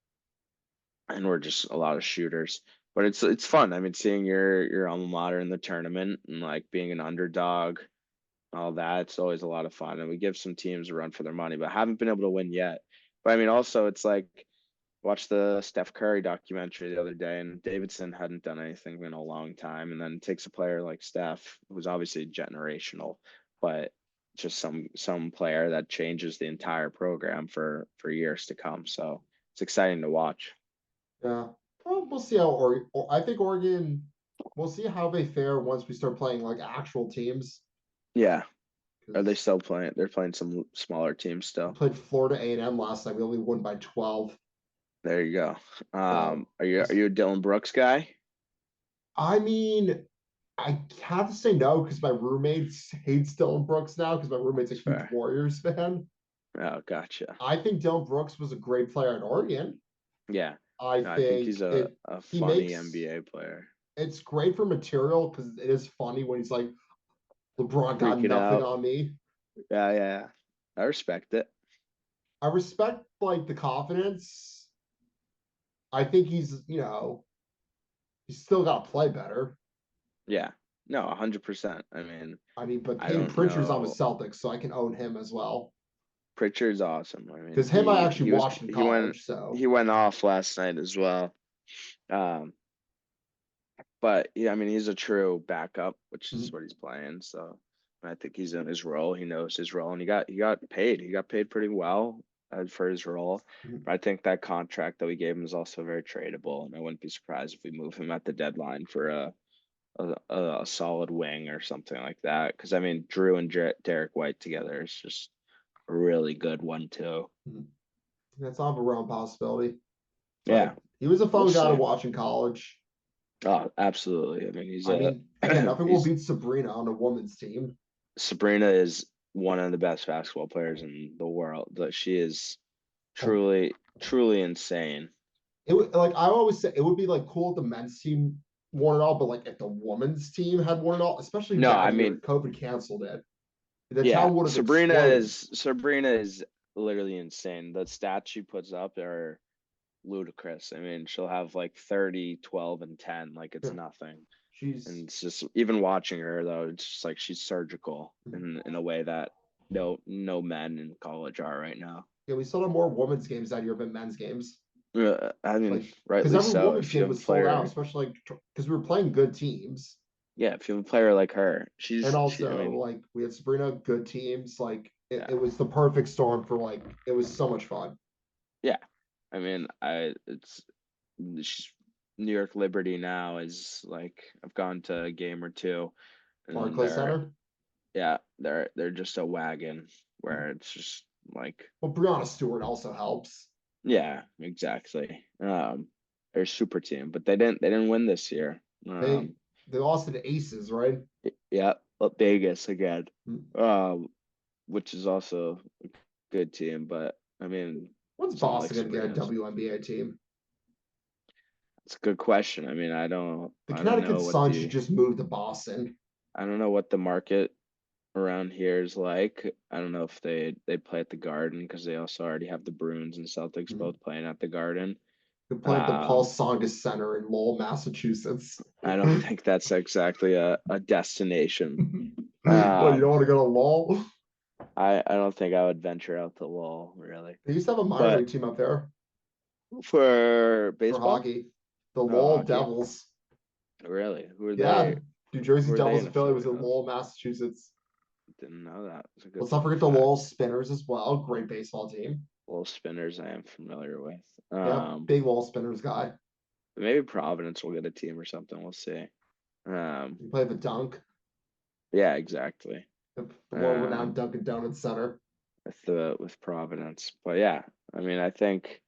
and we're just a lot of shooters. But it's fun. I mean, seeing your alma mater in the tournament and like being an underdog, all that, it's always a lot of fun. And we give some teams a run for their money, but haven't been able to win yet. But I mean, also it's like watch the Steph Curry documentary the other day, and Davidson hadn't done anything in a long time, and then it takes a player like Steph, who's obviously generational, but just some player that changes the entire program for years to come. So it's exciting to watch. Yeah. Well, we'll see how I think Oregon. We'll see how they fare once we start playing like actual teams. Yeah. Are they Because still playing? They're playing some smaller teams we still. played Florida A&M last night. We only won by 12. There you go. So Are you a Dylan Brooks guy? I mean, I have to say no because my roommates hates Dylan Brooks now because my roommate's a It's huge fair. Warriors fan. Oh, gotcha. I think Dylan Brooks was a great player at Oregon. Yeah. I No, I think think he's a he funny makes NBA player. it's great for material because it is funny when he's like, LeBron got Freaking nothing out. on me. Yeah, yeah. I respect it. I respect like the confidence. I think he's still got to play better. Yeah. No, 100%. I mean, I mean, but I Peyton don't Pritchard's on the know. Celtics, so I can own him as well. Pritchard's awesome. I mean, Because him I actually watched in he went college, so he went off last night as well. Um, but yeah, I mean, he's a true backup, which is Mhm. what he's playing. So I think he's in his role. He knows his role, and he got paid. He got paid pretty well for his role. Mhm. But I think that contract that we gave him is also very tradable, and I wouldn't be surprised if we move him at the deadline for a solid wing or something like that. Because I mean, Drew and Derek White together is just a really good 1-2. That's not a real possibility. Yeah, But he was a fun we'll guy to see. watch in college. Oh, absolutely. I mean, he's I a mean, again, nothing will he's beat Sabrina on a woman's team. Sabrina is one of the best basketball players in the world. But she is Oh, truly insane. it would like I always say it would be like cool if the men's team won it all, but like if the women's team had won it all, especially No, I that year, mean, COVID canceled it. The yeah, town would have exploded. Sabrina is literally insane. The stats she puts up are ludicrous. I mean, she'll have like 30, 12, and 10, like it's Yeah, nothing. she's And it's just even watching her though, it's just like she's surgical in a way that no men in college are right now. yeah, we still have more women's games that year than men's games. I mean, Like because rightly every so. women's If you game have a was sold out, player, especially like because we were playing good teams. yeah, if you have a player like her, And I also mean, like we had Sabrina, good teams. Like it yeah, was the perfect storm for like it was so much fun. yeah. I mean, she's New York Liberty now is like I've gone to a game or two, and Barclay Center. they're just a wagon where it's just like Well, Brianna Stewart also helps. yeah, exactly. They're a super team, but they didn't win this year. They they lost to the Aces, right? Yeah, Vegas again, Hmm. um, which is also a good team, but I mean, When's it's not like Boston going to get a Sabrina's. WNBA team? It's a good question. I mean, The I don't Connecticut know what Sun should just move to Boston. the market around here is like. I don't know if they play at the Garden because they also already have the Bruins and Celtics Hmm. both playing at the Garden. They play at the Paul Um, Songus Center in Lowell, Massachusetts. I don't think that's exactly a destination. Well, you don't Um, want to go to Lowell? I don't think I would venture out to Lowell really. They used to have a minor But league team up there for for baseball, hockey. The no Lowell hockey, Devils. really, Yeah, New Jersey who are they Devils an affiliate was affiliate in of? Lowell, Massachusetts. Didn't know that. It's a good Let's not fun forget the fact. Lowell Spinners as well. Great baseball team. Little spinners I am familiar with. Yep, big Lowell Spinners guy. Maybe Providence will get a team or something. We'll see. He played the Dunk, Yeah, exactly. the world-renowned Um, Dunkin' Donuts Center. with Providence, but yeah, I mean, I think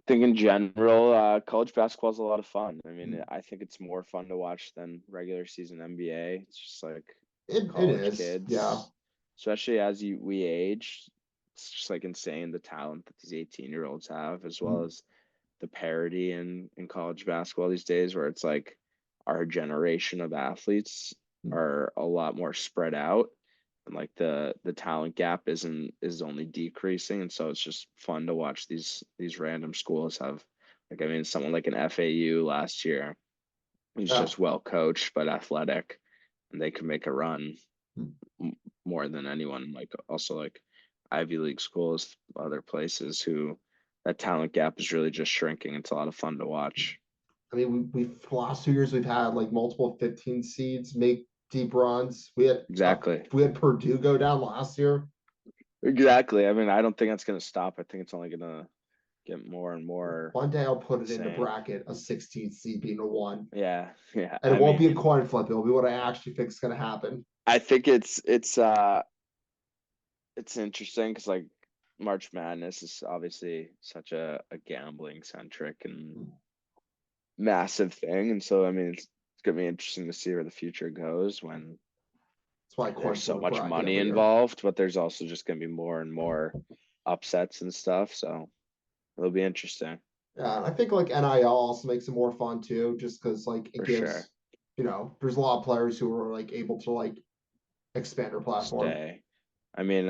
in general, college basketball is a lot of fun. I mean, I think it's more fun to watch than regular season NBA. It's just like It college is, yeah. kids, especially as we age. It's just like insane the talent that these 18-year-olds have, as well as the parity in college basketball these days, where it's like our generation of athletes are a lot more spread out, and like the talent gap is only decreasing, and so it's just fun to watch these random schools have, like I mean, someone like an FAU last year who's Yeah. just well coached but athletic, and they can make a run more than anyone. Like also like Ivy League schools, other places who that talent gap is really just shrinking. It's a lot of fun to watch. I mean, we've the last 2 years we've had like multiple 15 seeds make deep runs. Exactly. We had Purdue go down last year. Exactly. I mean, I don't think that's going to stop. I think it's only going to get more and more One day I'll put it in the insane. bracket, a 16th seed being a one. Yeah. Yeah. And it won't be a coin flip. It'll be what I actually think is going to happen. I think it's interesting because like March Madness is obviously such a gambling centric and massive thing, and so I mean it's gonna be interesting to see where the future goes when That's why I coin there's so flip a much bracket money every year. involved, but there's also just gonna be more and more upsets and stuff. So it'll be interesting Yeah, and I think like NIL also makes it more fun too, just because like it for gives, sure. there's a lot of players who are like able to like expand their platform. Stay. I mean,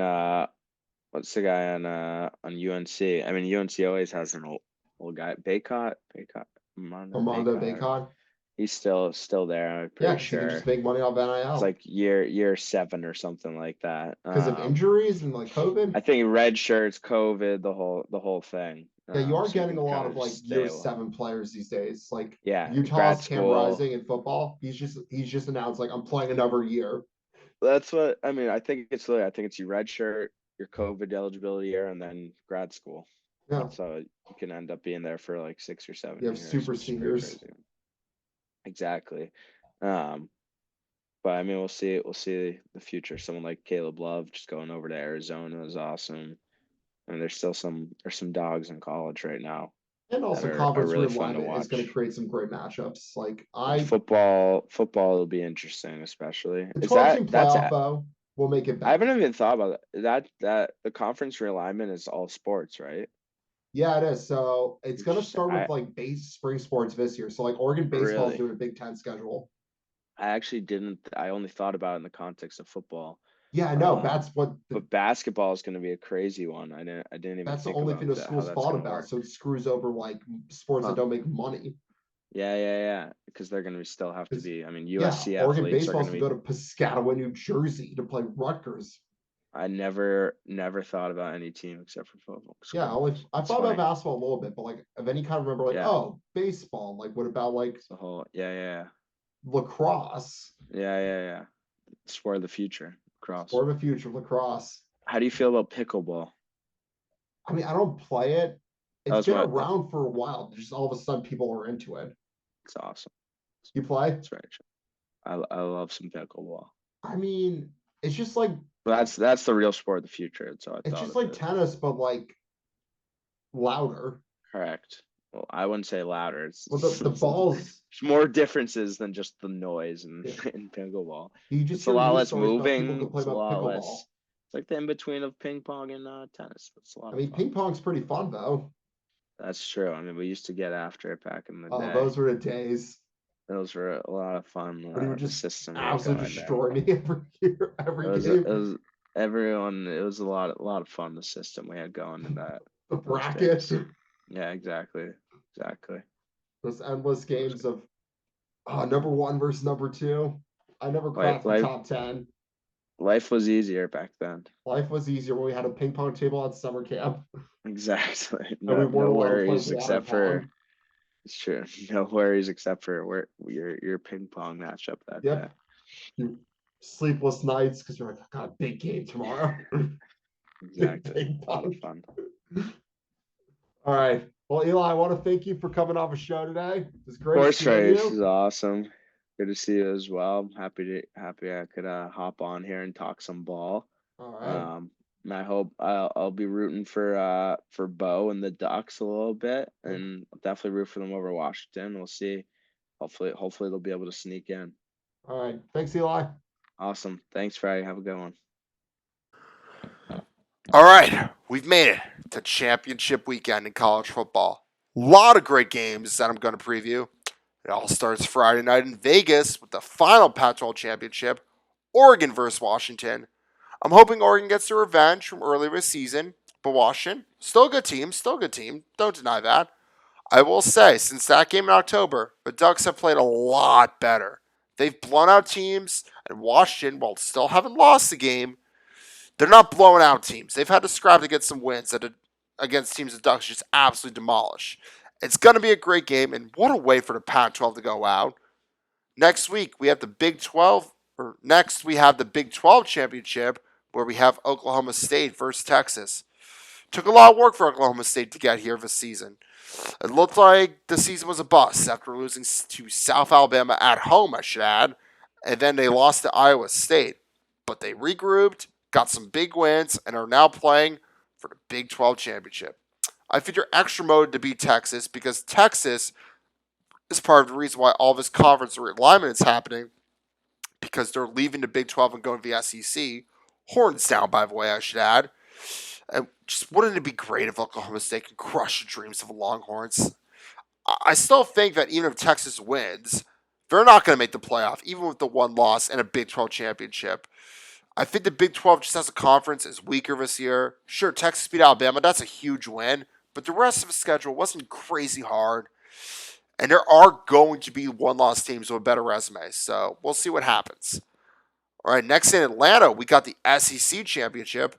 what's the guy on UNC? I mean, UNC always has an old guy, Baycott, Armando Armando Baycott. Bacon. He's still there. I'm Yeah, pretty because he can just sure. make money off It's NIL like year 7 or something like that. because of injuries and like COVID. I think red shirts, COVID, the whole thing. Yeah, you are So you getting can a lot kind of of like just stay year alive. 7 players these days. Like Yeah, grad Utah's Cam school. Rising in football. He's just announced like I'm playing another year. That's what I mean. I think it's your red shirt, your COVID eligibility year, and then grad school. Yeah, That's how you can end up being there for like 6 or 7 you have years, super which is pretty seniors. crazy. Exactly. Um, but I mean, we'll see. We'll see the future. Someone like Caleb Love just going over to Arizona is awesome. And there's some dogs in college right now And that also are conference really fun to realignment is going to watch. create some great matchups. Like Football will be interesting, especially. the Is 12 team that's playoff though will make it I better. haven't even thought about that. That the conference realignment is all sports, right? Yeah, it is. So it's going to Interesting. start with like base spring sports this year. So like Oregon baseball is Really, doing a Big Ten schedule. I actually didn't. I only thought about it in the context of football. Yeah, I know. Um, but basketball is going to be a crazy one. I didn't even That's the think only thing about the that. How schools that's fought going to about. work. So it screws over like sports that Huh? don't make money. Yeah. Because they're going to still have to Because be. I mean, yeah, USC Oregon athletes are baseball going is to to be. go to Piscataway, New Jersey to play Rutgers. I never thought about any team except for football Yeah, school. only I It's thought about funny. basketball a little bit, but like of any kind, remember like Yeah. oh baseball. Like what about like It's the whole. Yeah. lacrosse? Yeah. Sport of the future. Cross. Sport of the future, lacrosse. How do you feel about pickleball? I mean, I don't play it. That It's was been my. around for a while. Just all of a sudden, people are into it. It's awesome. You play? It's very chill. I love some pickleball. I mean, it's just like But that's the real sport of the future. So I thought of it. tennis, but like louder. Correct. Well, I wouldn't say louder. Well, the balls, There's more differences than just the noise in, yeah. in pickleball. You just It's a hear lot news less stories about people moving. complaining It's a about lot pickleball. less. It's like the in between of ping pong and tennis. It's a I lot of mean, fun. ping pong's pretty fun though. That's true. I mean, we used to get after it back in the Oh, day. those were the days. Those were a lot of fun. But he would The just system we had absolutely going there. destroy me every year, It every was game. everyone. It was a lot of fun. The system we had going in The those bracket, days. Yeah, exactly. those endless games of number one versus number two. I never Like cracked the top 10. life was easier back then. Life was easier when we had a ping pong table at summer camp Exactly. and we No weren't allowed to play worries water except for pong. it's true. No worries except for your ping pong matchup that day. Yep. Sleepless nights because you're like, I got a big game tomorrow. Big Exactly. ping A lot of pong. fun. All right. Well, Eli, I want to thank you for coming off a show today. It was great Horse seeing race is you. awesome. Good to see you as well. I'm happy I could hop on here and talk some ball. All right. And I hope I'll be rooting for Bo and the Ducks a little bit, and I'll definitely root for them over Washington. We'll see. Hopefully they'll be able to sneak in. All right. Thanks, Eli. Awesome. Thanks, Friday. Have a good one. All right, we've made it to championship weekend in college football. A lot of great games that I'm going to preview. It all starts Friday night in Vegas with the final Pac-12 championship, Oregon versus Washington. I'm hoping Oregon gets their revenge from earlier this season, but Washington, still a good team, Don't deny that. I will say, since that game in October, the Ducks have played a lot better. They've blown out teams, and Washington, while still haven't lost the game, they're not blowing out teams. They've had to scrap to get some wins against teams the Ducks just absolutely demolish. It's going to be a great game, and what a way for the Pac-12 to go out. Next week we have the Big 12, or next we have the Big 12 championship where we have Oklahoma State versus Texas. Took a lot of work for Oklahoma State to get here this season. It looked like the season was a bust after losing to South Alabama at home, I should add, and then they lost to Iowa State. But they regrouped, got some big wins, and are now playing for the Big 12 championship. I figure extra motive to beat Texas because Texas is part of the reason why all this conference realignment is happening because they're leaving the Big 12 and going to the SEC. Horns down, by the way, I should add. And just wouldn't it be great if Oklahoma State can crush the dreams of the Longhorns? I still think that even if Texas wins, they're not going to make the playoff, even with the one loss and a Big 12 championship. I think the Big 12 just as a conference is weaker this year. Sure, Texas beat Alabama. That's a huge win. But the rest of the schedule wasn't crazy hard. And there are going to be one-loss teams with better resumes. So we'll see what happens. All right, next in Atlanta, we got the SEC championship.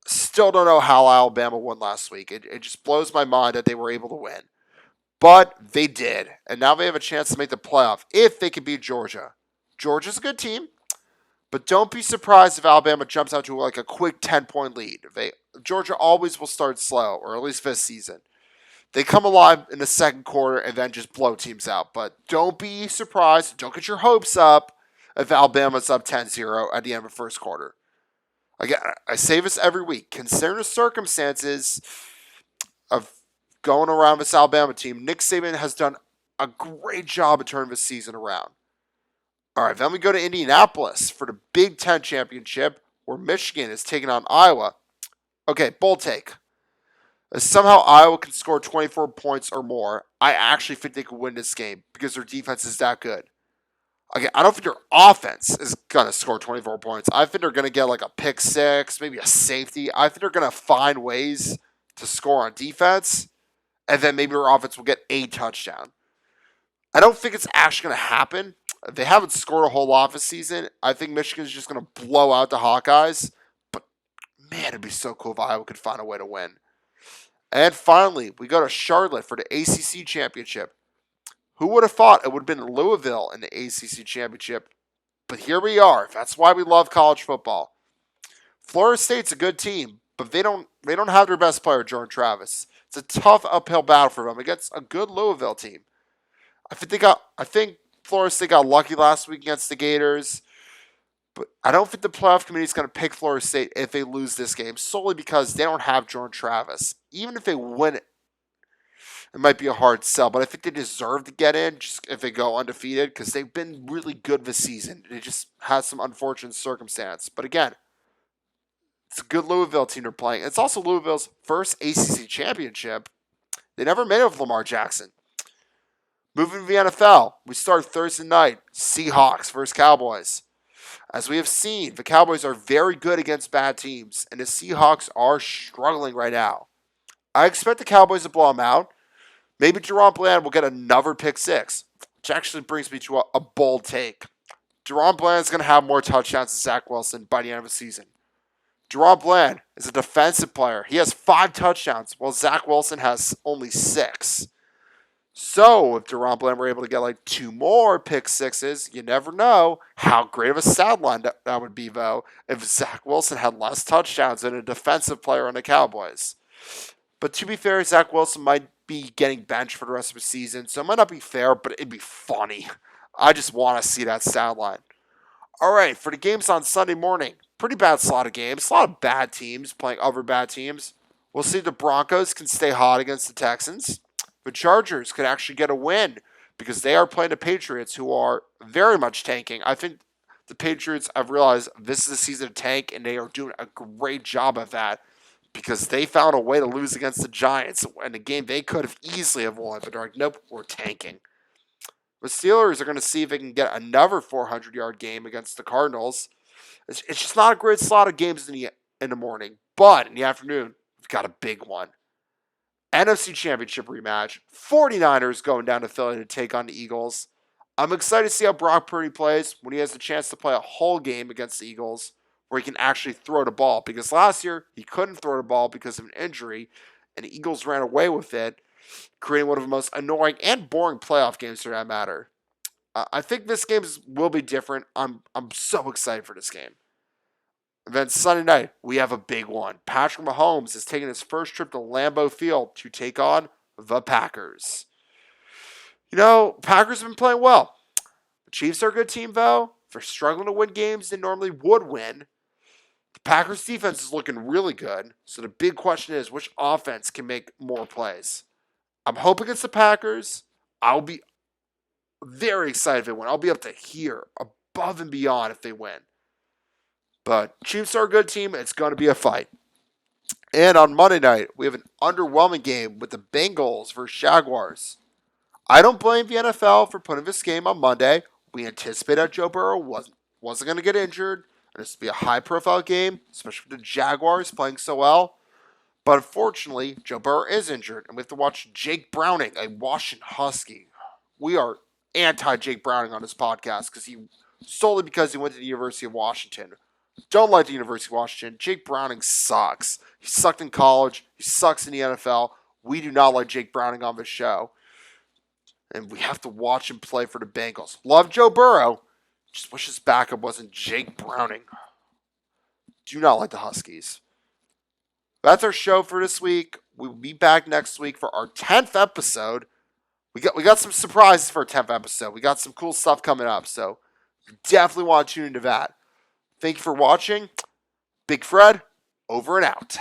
Still don't know how Alabama won last week. It just blows my mind that they were able to win. But they did. And now they have a chance to make the playoff if they can beat Georgia. Georgia's a good team, But don't be surprised if Alabama jumps out to like a quick 10-point lead. Georgia always will start slow, or at least this season. They come alive in the second quarter and then just blow teams out. But don't be surprised. Don't get your hopes up if Alabama's up 10-0 at the end of the first quarter. Again, I say this every week. Considering the circumstances of going around this Alabama team, Nick Saban has done a great job of turning this season around. All right, then we go to Indianapolis for the Big Ten Championship, where Michigan is taking on Iowa. Okay, bold take. If somehow Iowa can score 24 points or more, I actually think they could win this game because their defense is that good. Again, I don't think their offense is going to score 24 points. I think they're going to get like a pick six, maybe a safety. I think they're going to find ways to score on defense, and then maybe their offense will get a touchdown. I don't think it's actually going to happen. They haven't scored a whole lot this season. I think Michigan's just going to blow out the Hawkeyes. But, man, it'd be so cool if Iowa could find a way to win. And finally, we go to Charlotte for the ACC Championship. Who would have thought it would have been Louisville in the ACC Championship? But here we are. That's why we love college football. Florida State's a good team, but they don't have their best player, Jordan Travis. It's a tough uphill battle for them against a good Louisville team. I think Florida State got lucky last week against the Gators. But I don't think the playoff committee is going to pick Florida State if they lose this game, solely because they don't have Jordan Travis. Even if they win it, it might be a hard sell, but I think they deserve to get in just if they go undefeated because they've been really good this season. They just had some unfortunate circumstance. But again, it's a good Louisville team they're playing. It's also Louisville's first ACC championship. They never made it with Lamar Jackson. Moving to the NFL, we start Thursday night, Seahawks versus Cowboys. As we have seen, the Cowboys are very good against bad teams, and the Seahawks are struggling right now. I expect the Cowboys to blow them out. Maybe Deron Bland will get another pick six, which actually brings me to a bold take. Deron Bland is going to have more touchdowns than Zach Wilson by the end of the season. Deron Bland is a defensive player. He has 5 touchdowns, while Zach Wilson has only 6. So, if Deron Bland were able to get like 2 more pick sixes, you never know how great of a sideline that would be, though, if Zach Wilson had less touchdowns than a defensive player on the Cowboys. But to be fair, Zach Wilson might be getting benched for the rest of the season, so it might not be fair, but it'd be funny. I just want to see that sideline. All right, for the games on Sunday morning, pretty bad slot of games. A lot of bad teams playing other bad teams. We'll see if the Broncos can stay hot against the Texans. The Chargers could actually get a win because they are playing the Patriots, who are very much tanking. I think the Patriots have realized this is the season to tank, and they are doing a great job of that because they found a way to lose against the Giants in a game they could have easily have won, but they're like, nope, we're tanking. The Steelers are going to see if they can get another 400-yard game against the Cardinals. It's just not a great slot of games in the morning, but in the afternoon, we've got a big one. NFC Championship rematch. 49ers going down to Philly to take on the Eagles. I'm excited to see how Brock Purdy plays when he has the chance to play a whole game against the Eagles where he can actually throw the ball. Because last year, he couldn't throw the ball because of an injury, and the Eagles ran away with it, creating one of the most annoying and boring playoff games for that matter. I think this game will be different. I'm so excited for this game. And then Sunday night, we have a big one. Patrick Mahomes is taking his first trip to Lambeau Field to take on the Packers. You know, Packers have been playing well. The Chiefs are a good team, though. If they're struggling to win games they normally would win, the Packers' defense is looking really good. So the big question is, which offense can make more plays? I'm hoping it's the Packers. I'll be very excited if they win. I'll be up to here, above and beyond if they win. But Chiefs are a good team. It's going to be a fight. And on Monday night, we have an underwhelming game with the Bengals versus Jaguars. I don't blame the NFL for putting this game on Monday. We anticipated that Joe Burrow wasn't going to get injured. And this would be a high-profile game, especially with the Jaguars playing so well. But unfortunately, Joe Burrow is injured, and we have to watch Jake Browning, a Washington Husky. We are anti-Jake Browning on this podcast solely because he went to the University of Washington. Don't like the University of Washington. Jake Browning sucks. He sucked in college. He sucks in the NFL. We do not like Jake Browning on this show. And we have to watch him play for the Bengals. Love Joe Burrow. Just wish his backup wasn't Jake Browning. Do not like the Huskies. That's our show for this week. We'll be back next week for our 10th episode. We got some surprises for our 10th episode. We got some cool stuff coming up, so you definitely want to tune into that. Thank you for watching. Big Fred, over and out.